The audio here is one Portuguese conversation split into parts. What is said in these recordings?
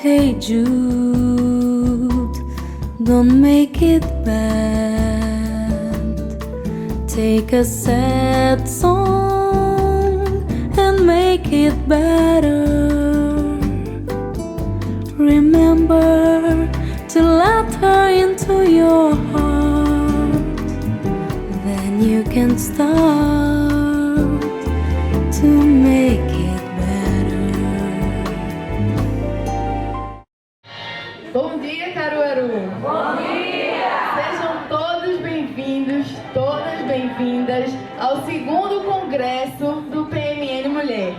Hey Jude, don't make it bad. Take a sad song and make it better. Remember to let her into your heart. Then you can start to make it better. Bom dia, Caruaru! Bom dia! Sejam todos bem-vindos, todas bem-vindas ao segundo congresso do PMN Mulher.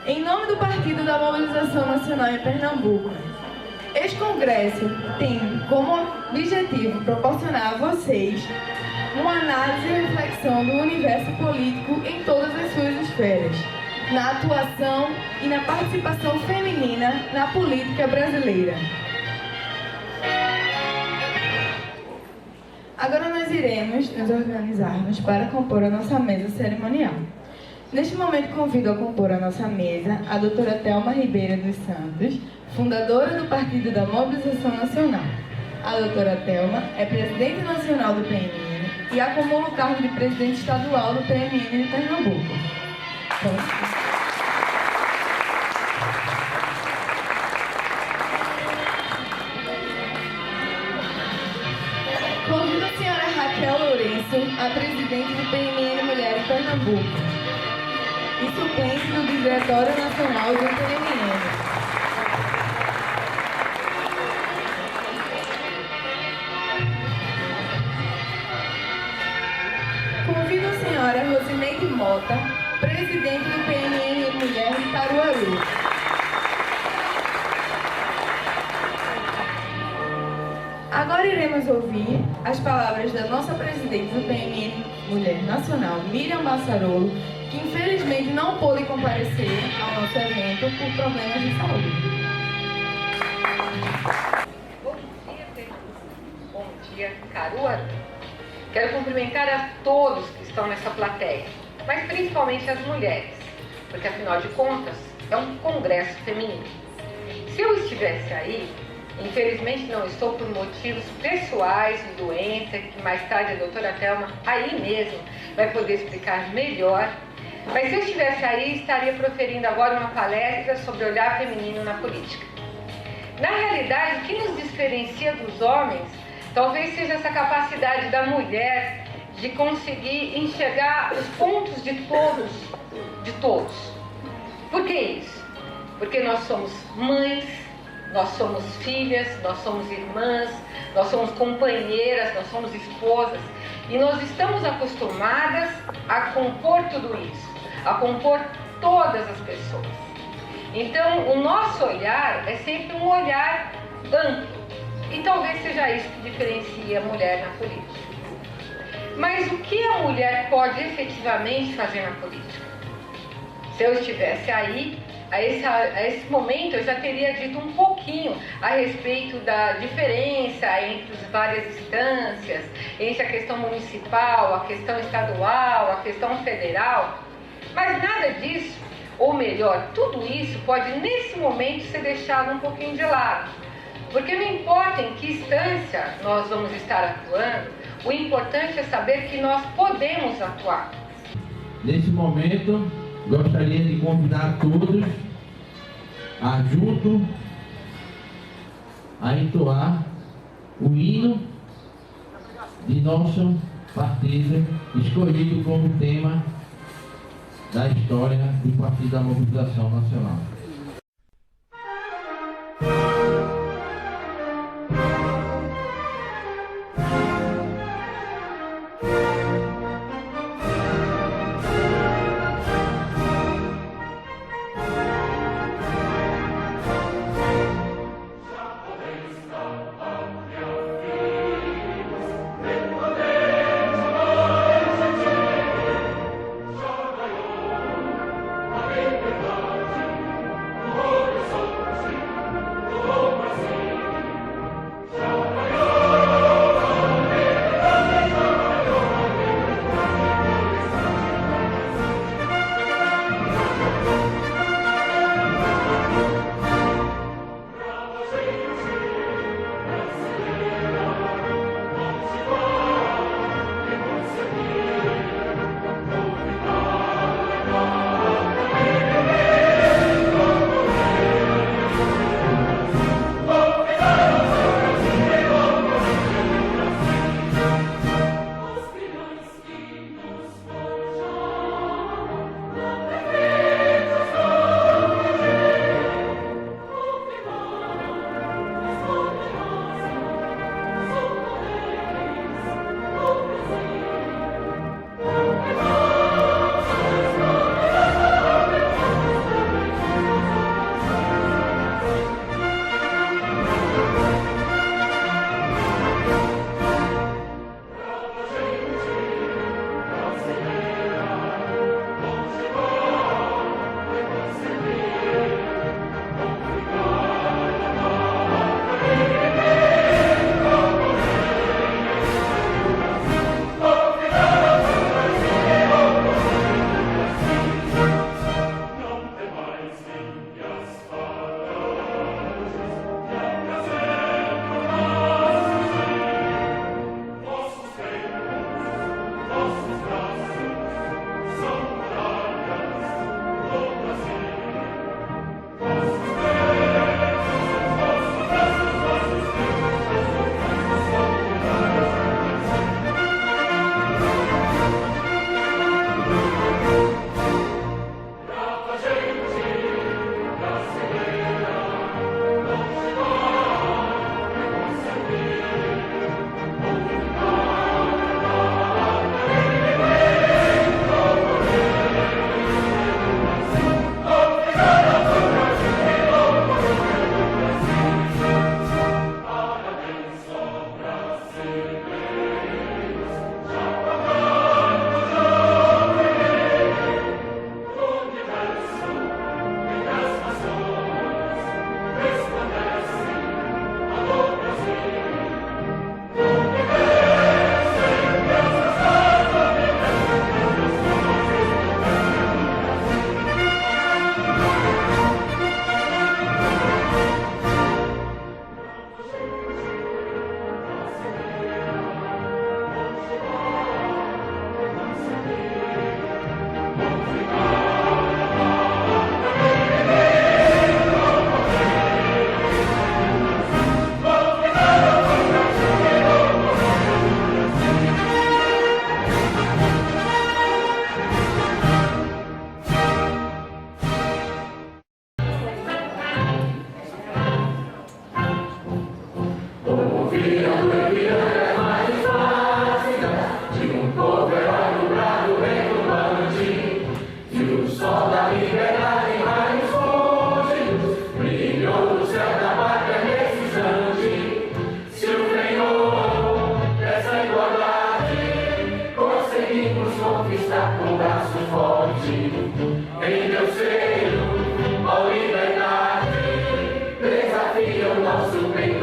Em nome do Partido da Mobilização Nacional em Pernambuco, este congresso tem como objetivo proporcionar a vocês uma análise e reflexão do universo político em todas as suas esferas, na atuação e na participação feminina na política brasileira. Agora nós iremos nos organizarmos para compor a nossa mesa cerimonial. Neste momento convido a compor a nossa mesa a doutora Thelma Ribeiro dos Santos, fundadora do Partido da Mobilização Nacional. A doutora Thelma é presidente nacional do PMN e acumula o cargo de presidente estadual do PMN de Pernambuco. Convido a senhora Raquel Lourenço, a presidente do PMN Mulher em Pernambuco e suplente do Diretório Nacional do PMN. Convido a senhora Rosineide Mota, presidente do PMN Mulher em Caruaru. Agora iremos ouvir as palavras da nossa presidente do PMN Mulher Nacional, Miriam Massarolo, que infelizmente não pôde comparecer ao nosso evento por problemas de saúde. Bom dia, Pernambuco. Bom dia, Caruaru. Quero cumprimentar a todos que estão nessa plateia, mas principalmente as mulheres, porque afinal de contas é um congresso feminino. Se eu estivesse aí, infelizmente não estou por motivos pessoais de doença, que mais tarde a doutora Thelma aí mesmo vai poder explicar melhor. Mas se eu estivesse aí, estaria proferindo agora uma palestra sobre o olhar feminino na política. Na realidade, o que nos diferencia dos homens talvez seja essa capacidade da mulher de conseguir enxergar os pontos de todos. Por que isso? Porque nós somos mães, nós somos filhas, nós somos irmãs, nós somos companheiras, nós somos esposas e nós estamos acostumadas a compor tudo isso, a compor todas as pessoas. Então, o nosso olhar é sempre um olhar amplo e talvez seja isso que diferencia a mulher na política. Mas o que a mulher pode efetivamente fazer na política? Se eu estivesse aí, a esse momento eu já teria dito um pouquinho a respeito da diferença entre as várias instâncias, entre a questão municipal, a questão estadual, a questão federal, mas nada disso, ou melhor, tudo isso pode nesse momento ser deixado um pouquinho de lado, porque não importa em que instância nós vamos estar atuando, o importante é saber que nós podemos atuar. Nesse momento, gostaria de convidar todos a junto a entoar o hino de nosso partido, escolhido como tema da história do Partido da Mobilização Nacional.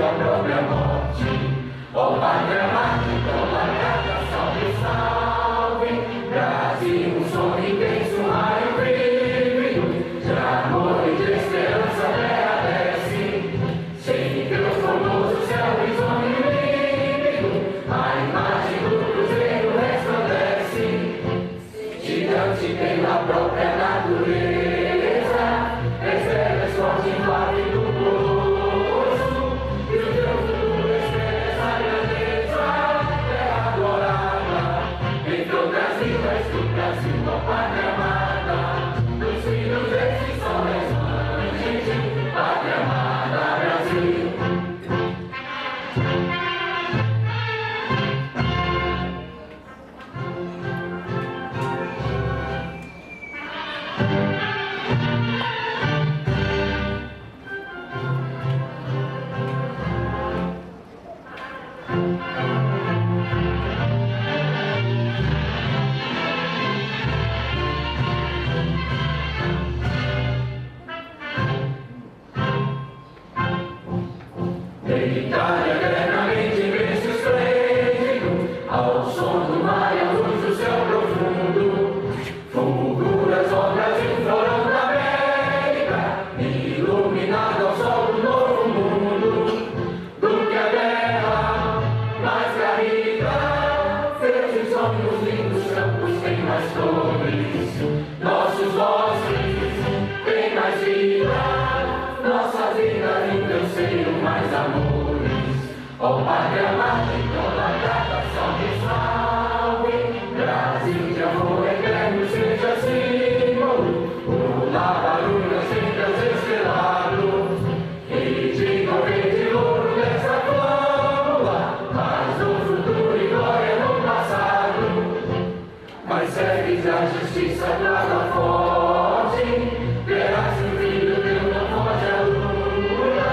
com a própria morte. Ó Pátria Amada, toma grata, salve, salve. Brasil, um som intenso, um raio brilho, de amor e de esperança, terra desce. Sem teu famoso céu, horizonte límpido, a imagem do cruzeiro resplandece. Gigante pela própria natureza, recebe as fortes invade do poço, e o teu futuro expressa a grandeza, terra adorada, entre outras vidas do Brasil, ó Pátria Amada, dos filhos desses são restantes, Pátria Amada, Brasil. Itália eternamente vence o esplêndido, ao som do mar e à luz do céu profundo, fulguras obras e florão da América, iluminado ao sol do novo mundo, do que a guerra mais garrida, fez os sonhos lindos campos têm mais flores, nossos bosques têm mais vida, nossa vida em teu seio mais amores. Ó Pátria Amada, toda grata, salve, salve. Brasil de amor eterno seja símbolo, o barulho sempre estrelado, e de correr de ouro dessa flâmula, mas no futuro e glória no passado. Mas segues a justiça guarda forte, verás que o filho teu não foge à luta,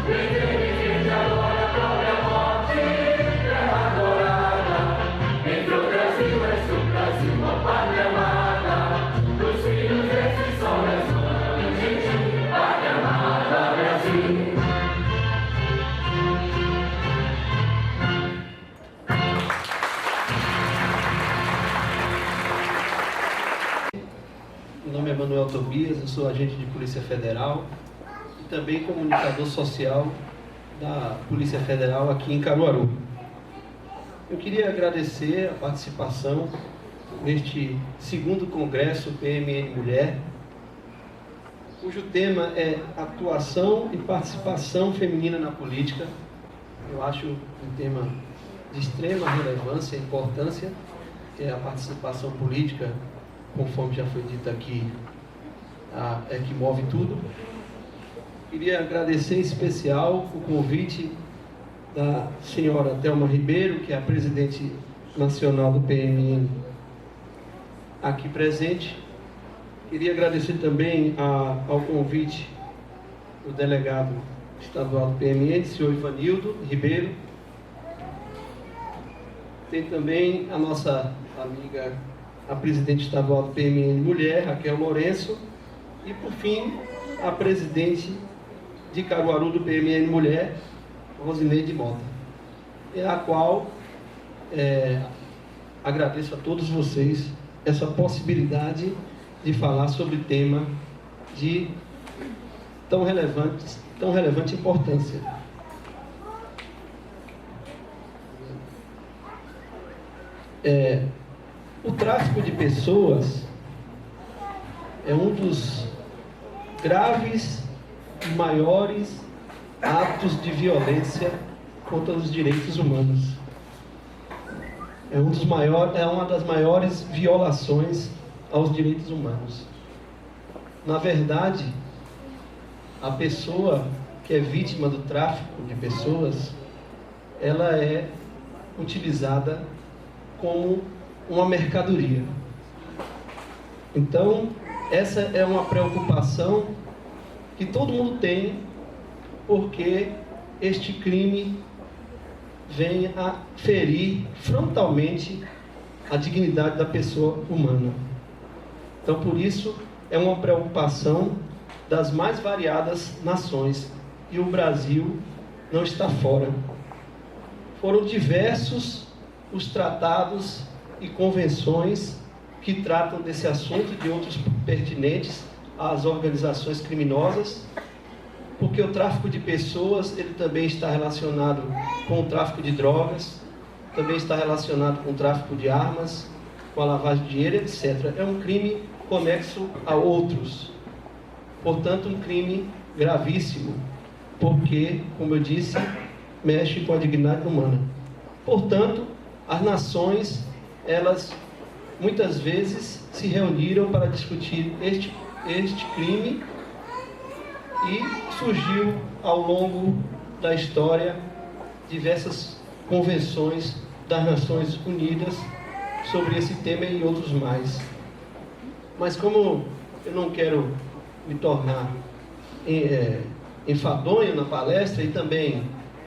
nem teme que agora a própria morte, terra adorada, entre outras vilas do Brasil, ó Pátria Amada, dos filhos desses são restantes, Pátria Amada, Brasil. Meu nome é Manuel Tobias, eu sou agente de Polícia Federal e também comunicador social da Polícia Federal aqui em Caruaru. Eu queria agradecer a participação neste segundo Congresso PMN Mulher, cujo tema é Atuação e Participação Feminina na Política. Eu acho um tema de extrema relevância e importância, que é a participação política, conforme já foi dito aqui, é que move tudo. Queria agradecer em especial o convite da senhora Thelma Ribeiro, que é a presidente nacional do PMN, aqui presente. Queria agradecer também ao convite do delegado estadual do PMN, senhor Ivanildo Ribeiro. Tem também a nossa amiga, a presidente estadual do PMN Mulher, Raquel Lourenço, e por fim, a presidente de Caruaru do PMN Mulher, Rosineide Mota, a qual agradeço a todos vocês essa possibilidade de falar sobre tema de tão relevante importância. O tráfico de pessoas é um dos graves e maiores atos de violência contra os direitos humanos. É uma das maiores violações aos direitos humanos. Na verdade, a pessoa que é vítima do tráfico de pessoas, ela é utilizada como uma mercadoria. Então, essa é uma preocupação que todo mundo tem, porque este crime vem a ferir frontalmente a dignidade da pessoa humana. Então, por isso, é uma preocupação das mais variadas nações. E o Brasil não está fora. Foram diversos os tratados e convenções que tratam desse assunto e de outros pertinentes às organizações criminosas, porque o tráfico de pessoas ele também está relacionado com o tráfico de drogas, também está relacionado com o tráfico de armas, com a lavagem de dinheiro, etc. É um crime conexo a outros. Portanto, um crime gravíssimo, porque, como eu disse, mexe com a dignidade humana. Portanto, as nações, elas muitas vezes se reuniram para discutir este crime e surgiu ao longo da história diversas convenções das Nações Unidas sobre esse tema e outros mais. Mas como eu não quero me tornar enfadonho na palestra e também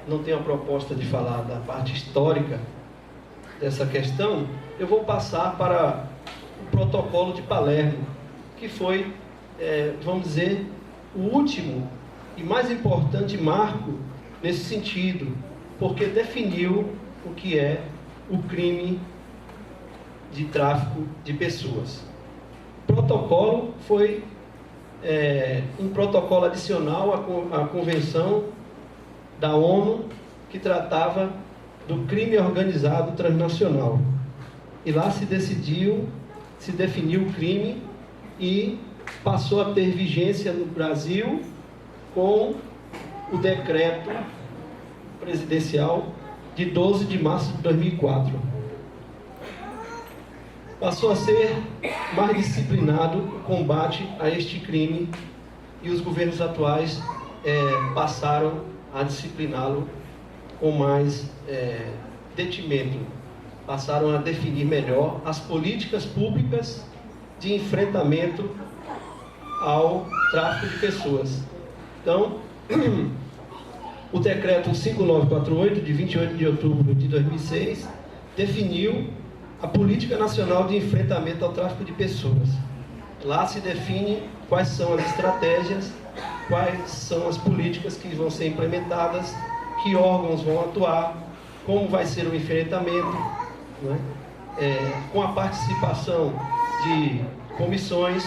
não tenho a proposta de falar da parte histórica dessa questão, eu vou passar para o Protocolo de Palermo, que foi, vamos dizer, o último e mais importante marco nesse sentido, porque definiu o que é o crime de tráfico de pessoas. O protocolo foi um protocolo adicional à Convenção da ONU que tratava do crime organizado transnacional. E lá se definiu o crime e passou a ter vigência no Brasil com o decreto presidencial de 12 de março de 2004. Passou a ser mais disciplinado o combate a este crime e os governos atuais passaram a discipliná-lo com mais detimento. Passaram a definir melhor as políticas públicas de enfrentamento ao tráfico de pessoas. Então, o decreto 5948, de 28 de outubro de 2006, definiu a Política Nacional de Enfrentamento ao Tráfico de Pessoas. Lá se define quais são as estratégias, quais são as políticas que vão ser implementadas, que órgãos vão atuar, como vai ser o enfrentamento, né? Com a participação de comissões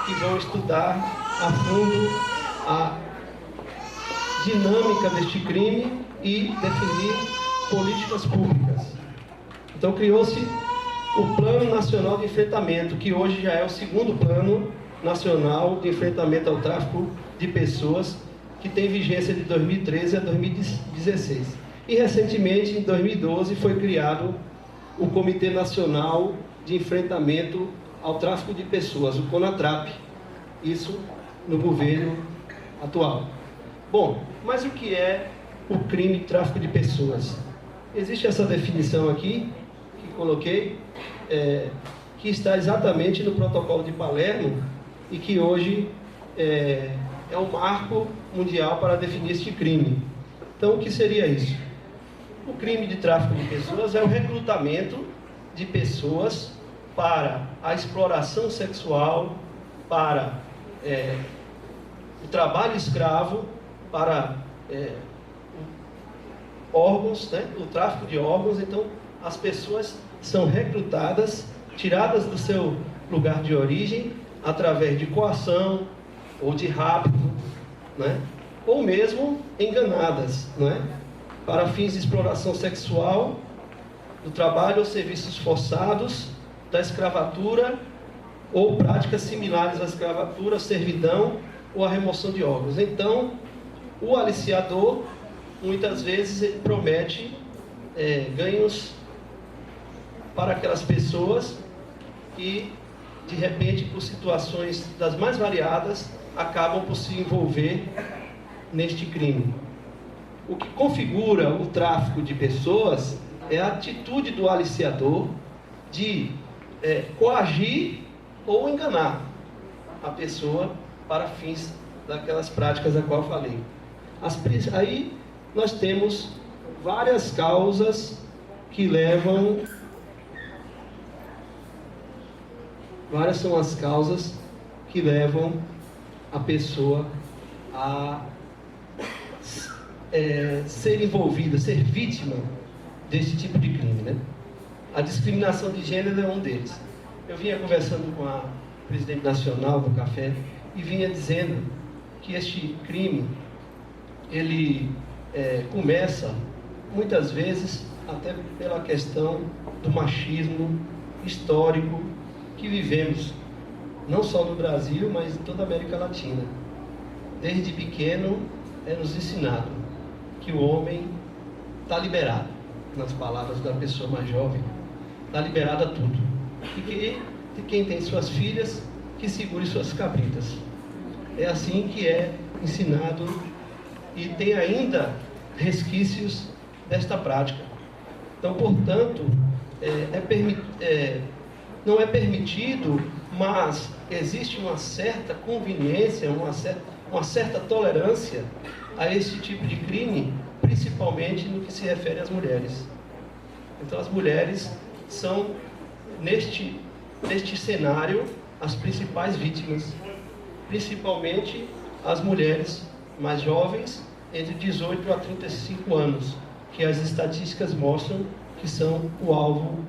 que vão estudar a fundo a dinâmica deste crime e definir políticas públicas. Então criou-se o Plano Nacional de Enfrentamento, que hoje já é o segundo Plano Nacional de Enfrentamento ao Tráfico de Pessoas, que tem vigência de 2013 a 2016. E recentemente, em 2012, foi criado o Comitê Nacional de Enfrentamento ao Tráfico de Pessoas, o CONATRAP, isso no governo atual. Bom, mas o que é o crime de tráfico de pessoas? Existe essa definição aqui, que coloquei, que está exatamente no Protocolo de Palermo e que hoje é um marco mundial para definir este crime. Então, o que seria isso? O crime de tráfico de pessoas é o recrutamento de pessoas para a exploração sexual, para o trabalho escravo, para órgãos, né? O tráfico de órgãos. Então, as pessoas são recrutadas, tiradas do seu lugar de origem, através de coação ou de rapto, né? Ou mesmo enganadas, né? Para fins de exploração sexual, do trabalho ou serviços forçados, da escravatura ou práticas similares à escravatura, servidão ou a remoção de órgãos. Então, o aliciador, muitas vezes, ele promete ganhos para aquelas pessoas e, de repente, por situações das mais variadas, acabam por se envolver neste crime. O que configura o tráfico de pessoas é a atitude do aliciador de coagir ou enganar a pessoa para fins daquelas práticas a qual eu falei. Aí nós temos várias causas que levam... Várias são as causas que levam a pessoa a ser envolvida, ser vítima desse tipo de crime, né? A discriminação de gênero é um deles. Eu vinha conversando com a presidente nacional do café e vinha dizendo que este crime, ele começa, muitas vezes, até pela questão do machismo histórico que vivemos, não só no Brasil, mas em toda a América Latina. Desde pequeno é nos ensinado que o homem está liberado, nas palavras da pessoa mais jovem, está liberado a tudo. E que quem tem suas filhas, que segure suas cabritas. É assim que é ensinado, e tem ainda resquícios desta prática. Então, portanto, não é permitido, mas existe uma certa conveniência, uma certa tolerância a esse tipo de crime, principalmente no que se refere às mulheres. Então, as mulheres são, neste cenário, as principais vítimas, principalmente as mulheres mais jovens, entre 18 a 35 anos, que as estatísticas mostram que são o alvo,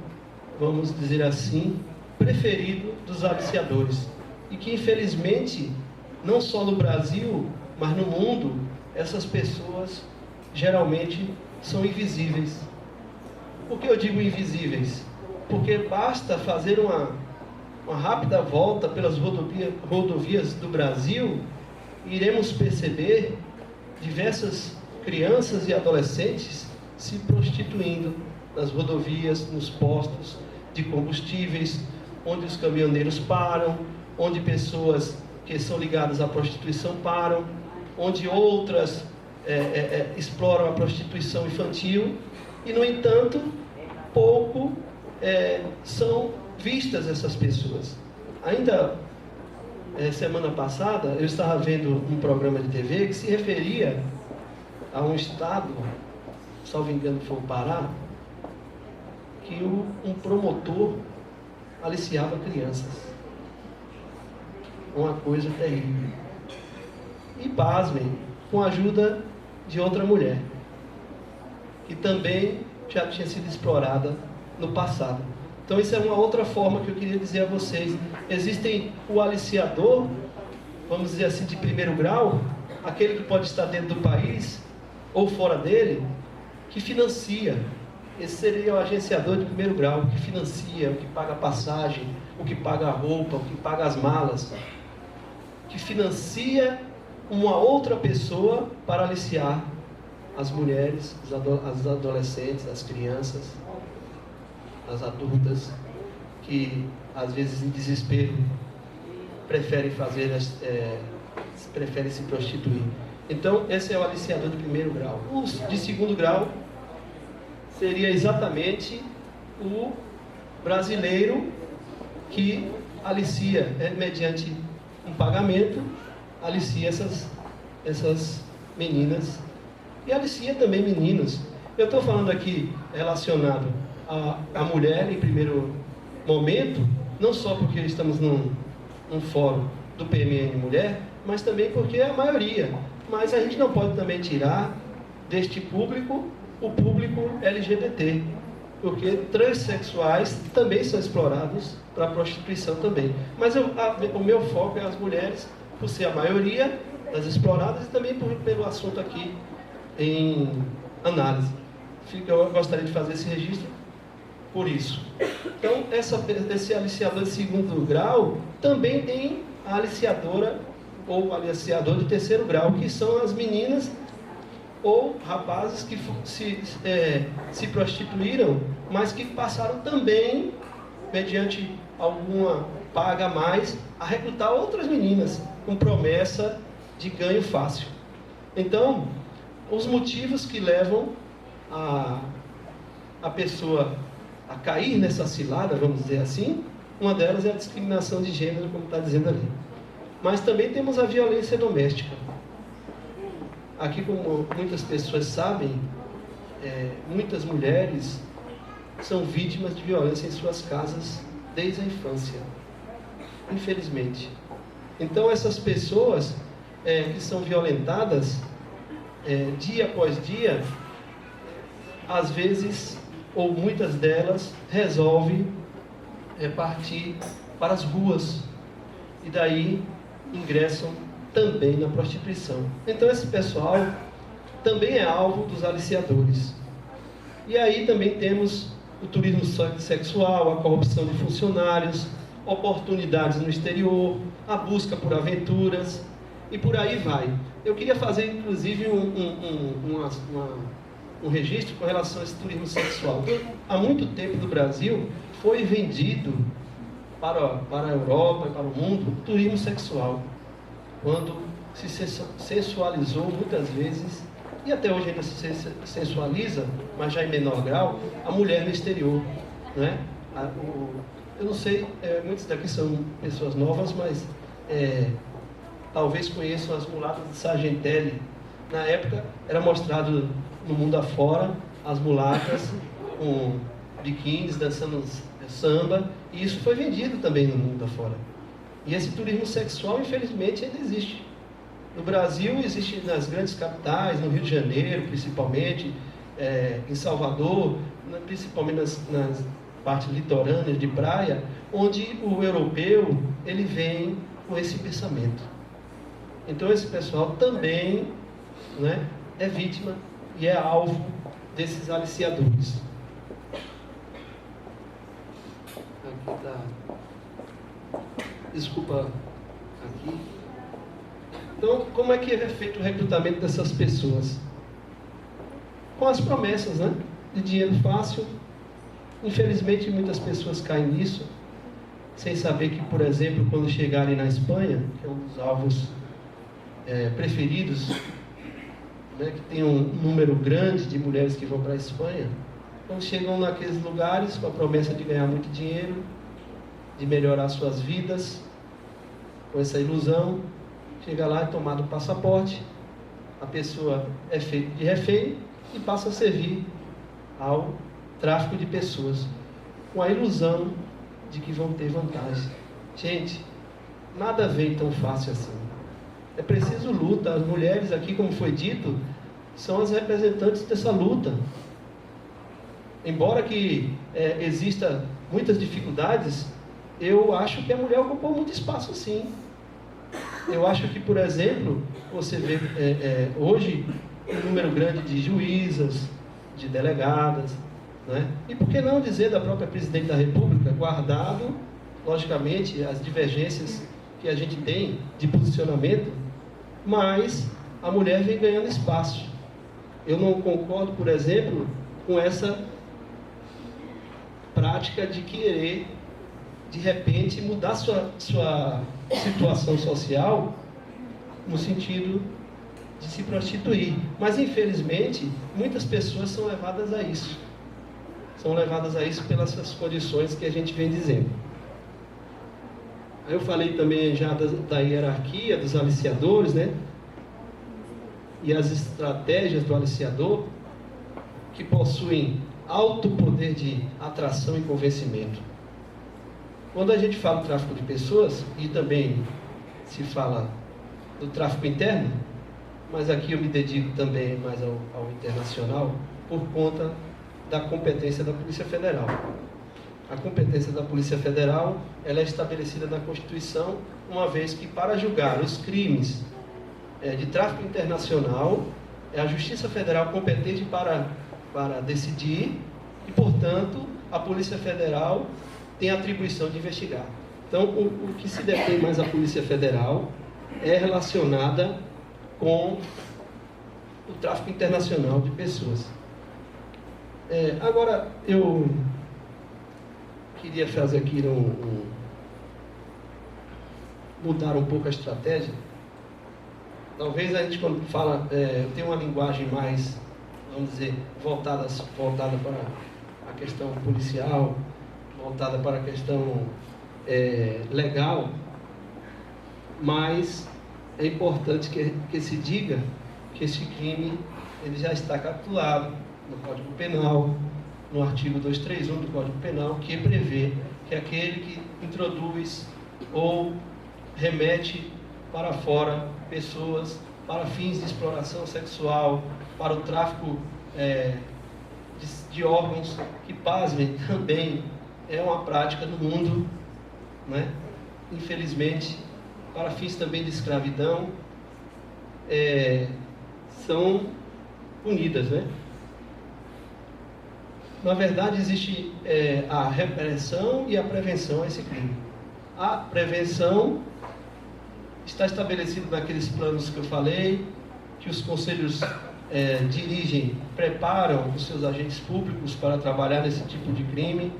vamos dizer assim, preferido dos aliciadores. E que, infelizmente, não só no Brasil, mas no mundo, essas pessoas geralmente são invisíveis. Por que eu digo invisíveis? Porque basta fazer uma rápida volta pelas rodovias do Brasil e iremos perceber diversas crianças e adolescentes se prostituindo nas rodovias, nos postos de combustíveis, onde os caminhoneiros param, onde pessoas que são ligadas à prostituição param, onde outras exploram a prostituição infantil, e, no entanto, pouco são vistas essas pessoas. Ainda semana passada, eu estava vendo um programa de TV que se referia a um estado, salvo engano foi o Pará, que um promotor aliciava crianças. Uma coisa terrível. E pasmem, com a ajuda de outra mulher, que também já tinha sido explorada no passado. Então, isso é uma outra forma que eu queria dizer a vocês. Existem o aliciador, vamos dizer assim, de primeiro grau, aquele que pode estar dentro do país ou fora dele, que financia. Esse seria o agenciador de primeiro grau, o que financia, o que paga a passagem, o que paga a roupa, o que paga as malas, que financia uma outra pessoa para aliciar as mulheres, as adolescentes, as crianças, as adultas, que às vezes em desespero preferem se prostituir. Então, esse é o aliciador de primeiro grau. Os de segundo grau seria exatamente o brasileiro que alicia, mediante um pagamento, alicia essas meninas e alicia também meninos. Eu estou falando aqui relacionado à mulher em primeiro momento, não só porque estamos num fórum do PMN Mulher, mas também porque é a maioria. Mas a gente não pode também tirar deste público o público LGBT, porque transexuais também são explorados para prostituição também. Mas o meu foco é as mulheres, por ser a maioria das exploradas, e também pelo assunto aqui em análise. Eu gostaria de fazer esse registro por isso. Então, esse aliciador de segundo grau também tem a aliciadora ou aliciador de terceiro grau, que são as meninas ou rapazes que se prostituíram, mas que passaram também, mediante alguma paga a mais, a recrutar outras meninas, com promessa de ganho fácil. Então, os motivos que levam a pessoa a cair nessa cilada, vamos dizer assim, uma delas é a discriminação de gênero, como está dizendo ali. Mas também temos a violência doméstica. Aqui, como muitas pessoas sabem, muitas mulheres são vítimas de violência em suas casas desde a infância, infelizmente. Então, essas pessoas que são violentadas, dia após dia, às vezes, ou muitas delas, resolve partir para as ruas e daí ingressam também na prostituição. Então esse pessoal também é alvo dos aliciadores. E aí também temos o turismo sexual, a corrupção de funcionários, oportunidades no exterior, a busca por aventuras e por aí vai. Eu queria fazer inclusive um registro com relação a esse turismo sexual. Há muito tempo no Brasil foi vendido para a Europa e para o mundo o turismo sexual, quando se sensualizou muitas vezes, e até hoje ainda se sensualiza, mas já em menor grau, a mulher no exterior, né? Eu não sei, muitos daqui são pessoas novas, mas talvez conheçam as mulatas de Sargentelli. Na época era mostrado no mundo afora as mulatas com biquínis, dançando samba, e isso foi vendido também no mundo afora. E esse turismo sexual, infelizmente, ainda existe. No Brasil, existe nas grandes capitais, no Rio de Janeiro, principalmente, em Salvador, principalmente nas partes litorâneas de praia, onde o europeu, ele vem com esse pensamento. Então, esse pessoal também, né, é vítima e é alvo desses aliciadores. Aqui tá. Desculpa, aqui. Então, como é que é feito o recrutamento dessas pessoas? Com as promessas, né? De dinheiro fácil. Infelizmente, muitas pessoas caem nisso, sem saber que, por exemplo, quando chegarem na Espanha, que é um dos alvos preferidos, né, que tem um número grande de mulheres que vão para a Espanha, quando chegam naqueles lugares com a promessa de ganhar muito dinheiro, de melhorar suas vidas, com essa ilusão, chega lá, é tomado o passaporte, a pessoa é feita de refém e passa a servir ao tráfico de pessoas, com a ilusão de que vão ter vantagem. Gente, nada vem tão fácil assim. É preciso luta. As mulheres aqui, como foi dito, são as representantes dessa luta. Embora que exista muitas dificuldades, eu acho que a mulher ocupou muito espaço, sim. Eu acho que, por exemplo, você vê hoje um número grande de juízas, de delegadas, né? E por que não dizer da própria Presidente da República, guardado, logicamente, as divergências que a gente tem de posicionamento, mas a mulher vem ganhando espaço. Eu não concordo, por exemplo, com essa prática de querer, de repente, mudar sua situação social no sentido de se prostituir. Mas, infelizmente, muitas pessoas são levadas a isso. São levadas a isso pelas condições que a gente vem dizendo. Eu falei também já da hierarquia dos aliciadores, né? E as estratégias do aliciador, que possuem alto poder de atração e convencimento. Quando a gente fala do tráfico de pessoas, e também se fala do tráfico interno, mas aqui eu me dedico também mais ao internacional, por conta da competência da Polícia Federal. A competência da Polícia Federal, ela é estabelecida na Constituição, uma vez que para julgar os crimes de tráfico internacional, é a Justiça Federal competente para decidir e, portanto, a Polícia Federal tem a atribuição de investigar. Então, o que se detém mais a Polícia Federal é relacionada com o tráfico internacional de pessoas. Agora, eu queria fazer aqui mudar um pouco a estratégia. Talvez a gente, quando fala, tem uma linguagem mais, vamos dizer, voltada para a questão policial, voltada para a questão legal, mas é importante que se diga que esse crime ele já está capturado no Código Penal, no artigo 231 do Código Penal, que prevê que aquele que introduz ou remete para fora pessoas para fins de exploração sexual, para o tráfico de órgãos, que, pasmem, também é uma prática no mundo, né? Infelizmente, para fins também de escravidão, são punidas, né? Na verdade, existe a repressão e a prevenção a esse crime. A prevenção está estabelecida naqueles planos que eu falei, que os conselhos dirigem, preparam os seus agentes públicos para trabalhar nesse tipo de crime,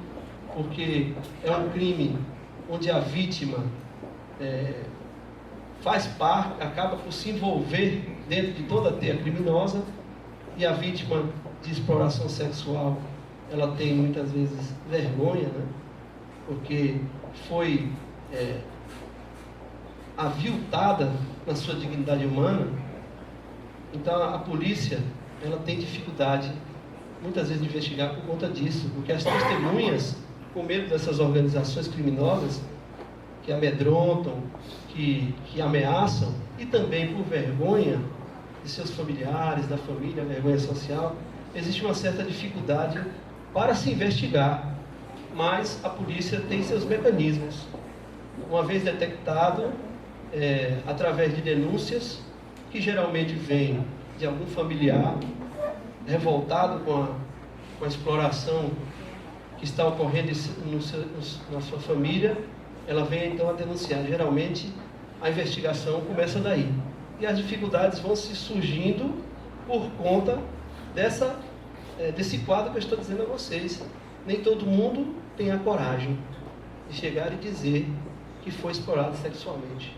porque é um crime onde a vítima faz parte, acaba por se envolver dentro de toda a teia criminosa, e a vítima de exploração sexual, ela tem muitas vezes vergonha, né? Porque foi aviltada na sua dignidade humana. Então a polícia, ela tem dificuldade muitas vezes de investigar por conta disso, porque as testemunhas, com medo dessas organizações criminosas que amedrontam, que ameaçam, e também por vergonha de seus familiares, da família, vergonha social, existe uma certa dificuldade para se investigar, mas a polícia tem seus mecanismos. Uma vez detectado, através de denúncias, que geralmente vêm de algum familiar revoltado com a exploração que está ocorrendo na sua família, ela vem então a denunciar. Geralmente a investigação começa daí. E as dificuldades vão se surgindo por conta desse quadro que eu estou dizendo a vocês. Nem todo mundo tem a coragem de chegar e dizer que foi explorado sexualmente.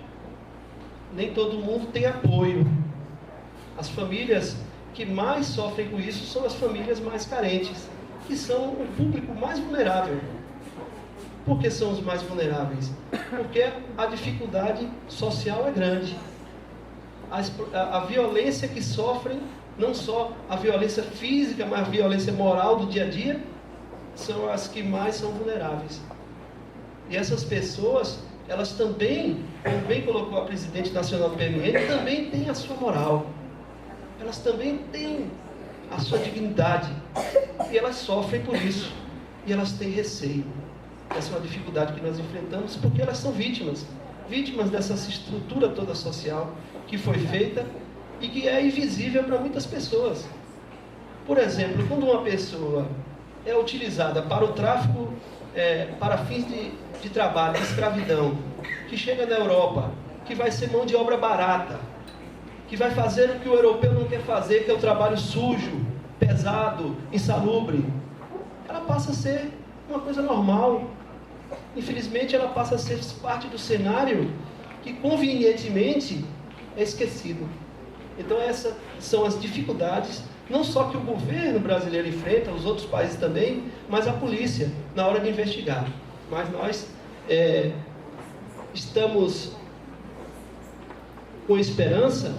Nem todo mundo tem apoio. As famílias que mais sofrem com isso são as famílias mais carentes, que são o público mais vulnerável. Por que são os mais vulneráveis? Porque a dificuldade social é grande. A violência que sofrem, não só a violência física, mas a violência moral do dia a dia, são as que mais são vulneráveis. E essas pessoas, elas também, como bem colocou a presidente nacional do PMN, também têm a sua moral. Elas também têm a sua dignidade. E elas sofrem por isso. E elas têm receio. Essa é uma dificuldade que nós enfrentamos, porque elas são vítimas. Vítimas dessa estrutura toda social que foi feita e que é invisível para muitas pessoas. Por exemplo, quando uma pessoa é utilizada para o tráfico, para fins de trabalho, de escravidão, que chega na Europa, que vai ser mão de obra barata, que vai fazer o que o europeu não quer fazer, que é o trabalho sujo, pesado, insalubre, ela passa a ser uma coisa normal. Infelizmente, ela passa a ser parte do cenário que convenientemente é esquecido. Então essas são as dificuldades, não só que o governo brasileiro enfrenta, os outros países também, mas a polícia na hora de investigar. Mas nós estamos com esperança,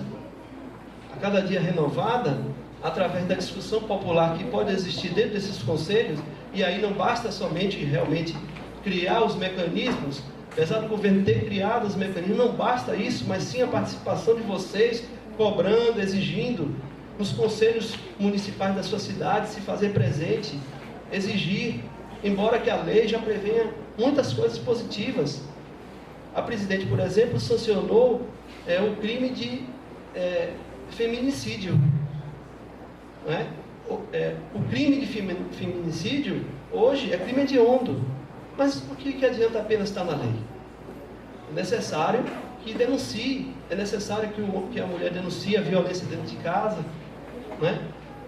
a cada dia renovada, através da discussão popular que pode existir dentro desses conselhos. E aí não basta somente realmente criar os mecanismos, apesar do governo ter criado os mecanismos, não basta isso, mas sim a participação de vocês, cobrando, exigindo, nos conselhos municipais da sua cidade, se fazer presente, exigir, embora que a lei já prevenha muitas coisas positivas. A presidente, por exemplo, sancionou o crime de feminicídio. Não é? O crime de feminicídio, hoje, é crime hediondo. Mas o que adianta apenas estar na lei? É necessário que denuncie, é necessário que a mulher denuncie a violência dentro de casa, não é?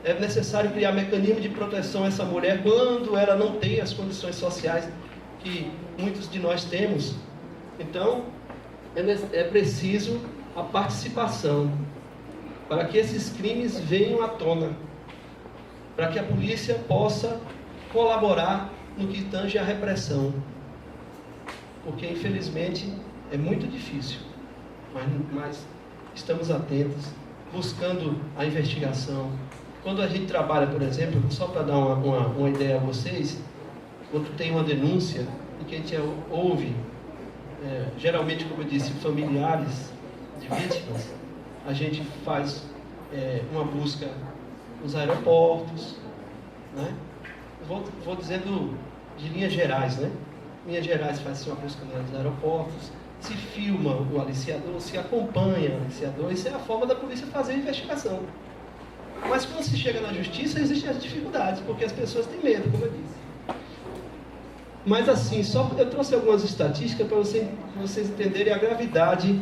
É necessário criar mecanismo de proteção a essa mulher quando ela não tem as condições sociais que muitos de nós temos. Então, é preciso a participação para que esses crimes venham à tona, para que a polícia possa colaborar no que tange à repressão, porque infelizmente é muito difícil, mas estamos atentos, buscando a investigação. Quando a gente trabalha, por exemplo, só para dar uma ideia a vocês, quando tem uma denúncia e que a gente ouve, geralmente, como eu disse, familiares de vítimas, a gente faz uma busca nos aeroportos, né? Vou dizendo de linhas gerais, né? Em linhas gerais faz-se uma busca nos aeroportos, se filma o aliciador, se acompanha o aliciador, isso é a forma da polícia fazer a investigação. Mas quando se chega na justiça, existem as dificuldades, porque as pessoas têm medo, como eu disse. Mas assim, eu trouxe algumas estatísticas para vocês entenderem a gravidade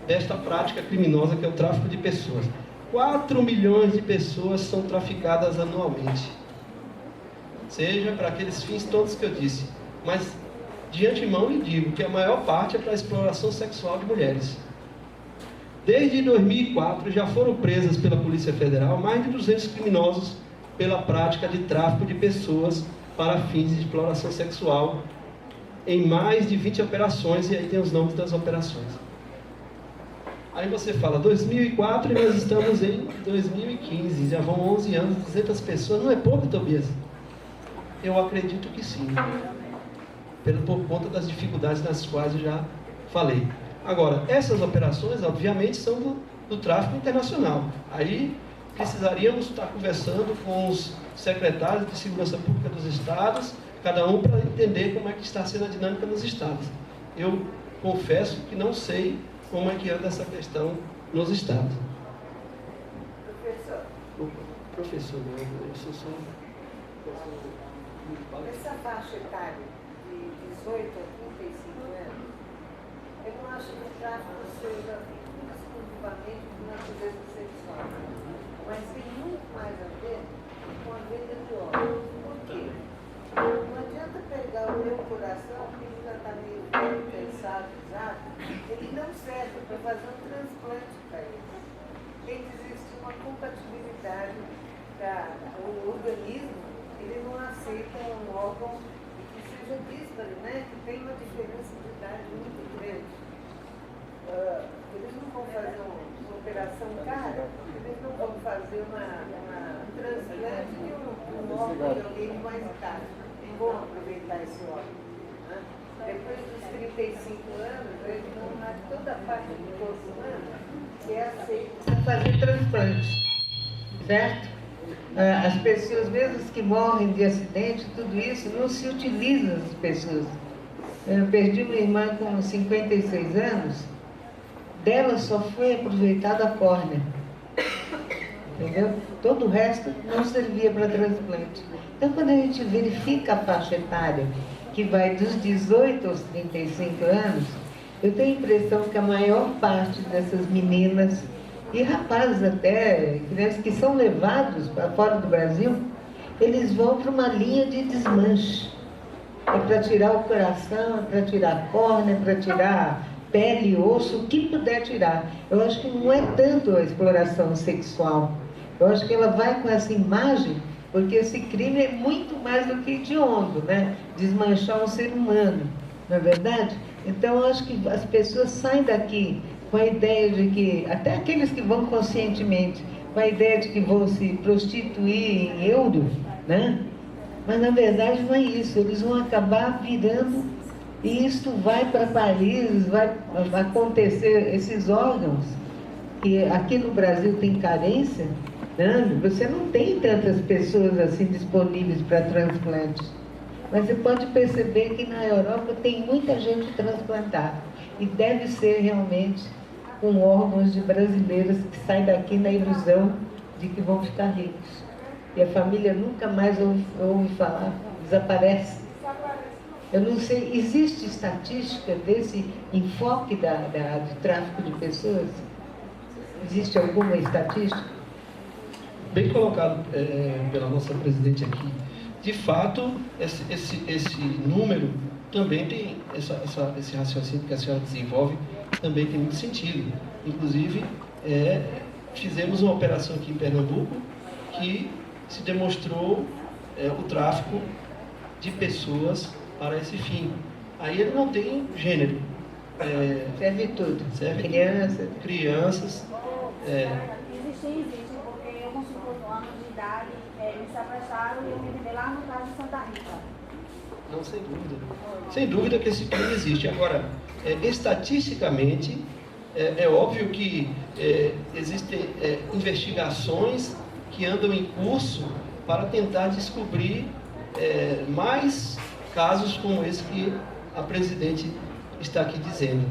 desta prática criminosa que é o tráfico de pessoas. 4 milhões de pessoas são traficadas anualmente. Seja para aqueles fins todos que eu disse. Mas, de antemão, lhe digo que a maior parte é para a exploração sexual de mulheres. Desde 2004, já foram presas pela Polícia Federal mais de 200 criminosos pela prática de tráfico de pessoas para fins de exploração sexual em mais de 20 operações, e aí tem os nomes das operações. Aí você fala 2004 e nós estamos em 2015, já vão 11 anos, 200 pessoas, não é pouco, Tobias? Eu acredito que sim, por conta das dificuldades nas quais eu já falei. Agora, essas operações, obviamente, são do tráfico internacional. Aí precisaríamos estar conversando com os secretários de Segurança Pública dos estados, cada um para entender como é que está sendo a dinâmica nos estados. Eu confesso que não sei como é que anda essa questão nos estados. Professor, eu sou só... Essa faixa etária de 18 a 35 anos, eu não acho que o tráfico seja exclusivamente de natureza sexual, mas tem muito mais a ver com a venda de órgãos. Por quê? Não adianta pegar o meu coração, que ele já está meio pensado, exato, ele não serve para fazer um transplante para ele. Tem que existir uma compatibilidade o organismo, ele não aceita um órgão que seja dísparo, né? Que tem uma diferença de idade muito grande. Eles não vão fazer uma operação cara, eles não vão fazer uma transplante de um órgão de alguém mais caro. Não vão aproveitar esse órgão. Né? Depois dos 35 anos, eles vão dar toda a parte do corpo humano que é aceita para fazer transplante. Certo? As pessoas, mesmo que morrem de acidente, tudo isso, não se utiliza as pessoas. Eu perdi uma irmã com 56 anos, dela só foi aproveitada a córnea. Entendeu? Todo o resto não servia para transplante. Então, quando a gente verifica a faixa etária, que vai dos 18 aos 35 anos, eu tenho a impressão que a maior parte dessas meninas e rapazes até, crianças que são levados para fora do Brasil, eles vão para uma linha de desmanche. É para tirar o coração, é para tirar a córnea, é para tirar pele, osso, o que puder tirar. Eu acho que não é tanto a exploração sexual. Eu acho que ela vai com essa imagem, porque esse crime é muito mais do que hediondo, né? Desmanchar um ser humano, não é verdade? Então, eu acho que as pessoas saem daqui com a ideia de que, até aqueles que vão conscientemente, com a ideia de que vão se prostituir em euro, né? Mas na verdade não é isso, eles vão acabar virando, e isso vai para Paris, vai acontecer, esses órgãos, que aqui no Brasil tem carência, né? Você não tem tantas pessoas assim disponíveis para transplantes, mas você pode perceber que na Europa tem muita gente transplantada. E deve ser realmente com órgãos de brasileiros que saem daqui na ilusão de que vão ficar ricos. E a família nunca mais ouve falar, desaparece. Eu não sei, existe estatística desse enfoque do tráfico de pessoas? Existe alguma estatística? Bem colocado pela nossa presidente aqui. De fato, esse número também tem, esse raciocínio que a senhora desenvolve, também tem muito sentido. Inclusive, fizemos uma operação aqui em Pernambuco que se demonstrou o tráfico de pessoas para esse fim. Aí ele não tem gênero. Serve tudo. Serve crianças. Existe, porque eu com 5 anos de idade, me sequestraram e eu me revelei lá no caso de Santa Rita. Não, sem dúvida. Sem dúvida que esse crime existe. Agora, estatisticamente, É óbvio que existem investigações que andam em curso para tentar descobrir mais casos como esse que a presidente está aqui dizendo.